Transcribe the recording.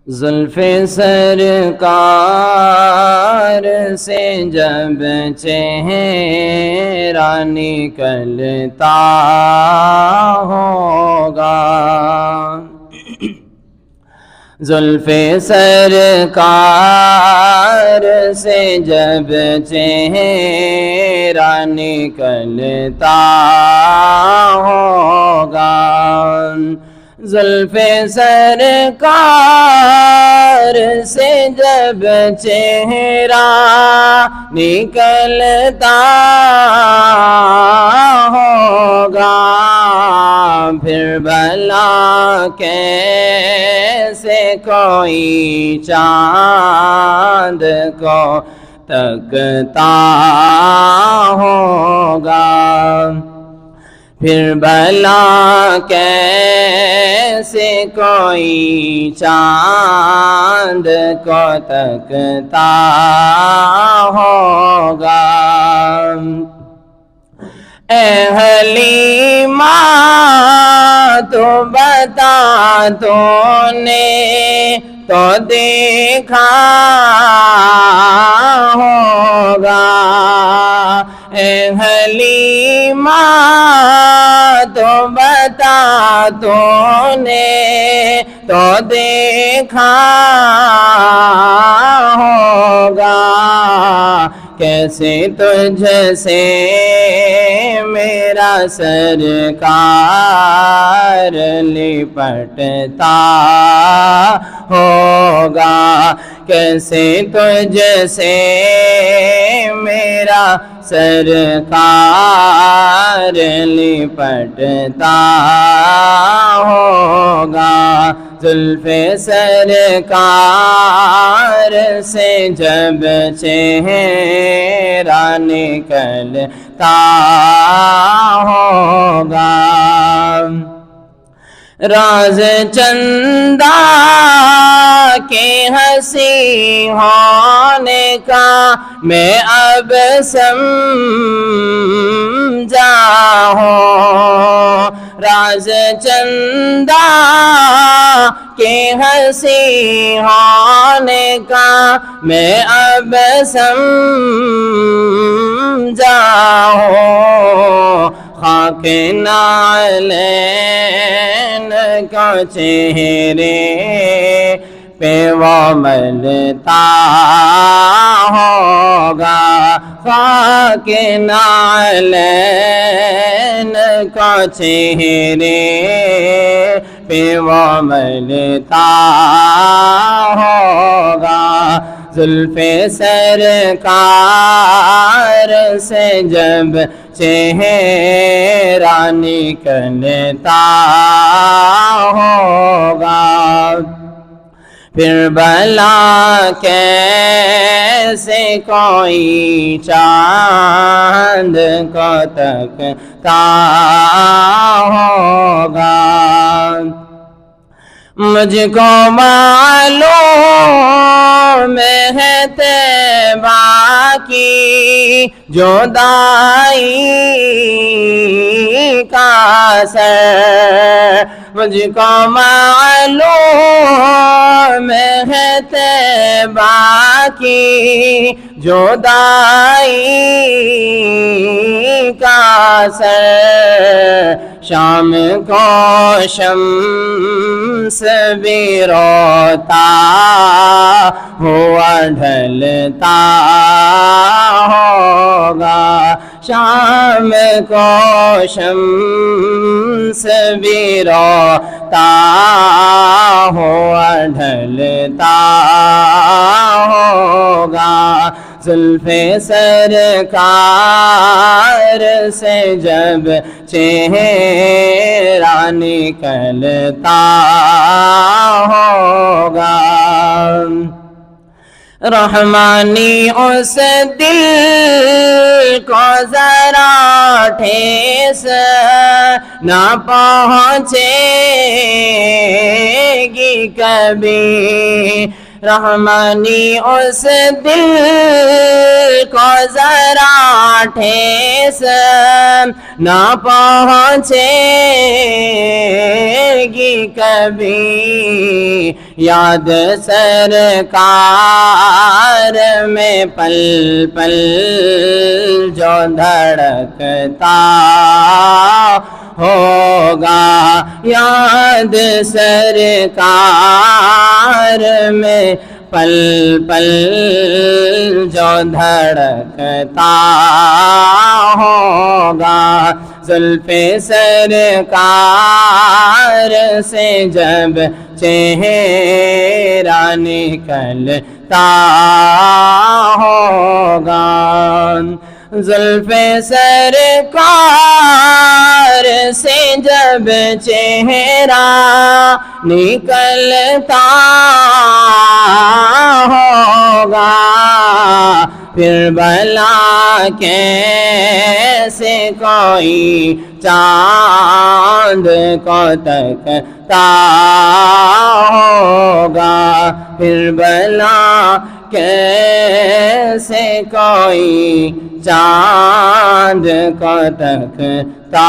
زلف سرکار سے جب چہرہ نکلتا ہوگا، زلف سرکار سے جب چہرہ نکلتا ہوگا، زلف سرکار سے جب چہرہ نکلتا ہوگا، پھر بھلا کیسے کوئی چاند کو تکتا ہوگا، پھر بھلا کیسے کوئی چاند کو تکتا ہوگا۔ اے حلیمہ تو بتا، تو نے تو دیکھا ہوگا، اے حلیمہ تو بتا، تو نے تو دیکھا ہوگا، کیسے تجھ سے میرا سرکار لپٹتا ہوگا، کیسے تجھ سے میرا سرکار لپٹتا ہوگا، زلف سرکار سے جب چہرہ نکلتا ہوگا۔ راز چندہ کے ہنسی ہونے کا میں اب سمجھا ہوں، راز چندہ کے ہنسی ہونے کا میں اب سمجھا ہوں، خاک نعلین کا چہرے پہ وہ ملتا ہوگا، خاک نعلین کا چہرے پہ وہ ملتا ہوگا، زلف سرکار سے جب چہرہ نکلتا ہوگا، پھر بھلا کیسے کوئی چاند کو تکتا ہوگا۔ مجھ کو معلوم ہے طیبہ کی جدائی کا اثر، مجھ کو معلوم ہے طیبہ کی جدائی کا اثر، شام کو شمس بھی روتا ہوا ڈھلتا ہوگا، شام کو شمس بھی روتا ہوا ڈھلتا ہوگا، زلف سرکار سے جب چہرہ نکلتا ہوگا، رحمانی اس دل کو ذرا ٹھیس نہ پہنچے گی کبھی، رحمانی اس دل کو ذرا ٹھیس نہ پہنچے گی کبھی یاد سرکار میں پل پل جو دھڑکتا ہوگا یاد سرکار میں پل پل جو دھڑکتا ہوگا زلف سرکار سے جب چہرہ نکلتا ہوگا زلف سرکار سے جب چہرہ نکلتا ہوگا پھر بھلا کیسے کوئی چاند کو تکتا ہوگا پھر بھلا کیسے کوئی چاند کو تکتا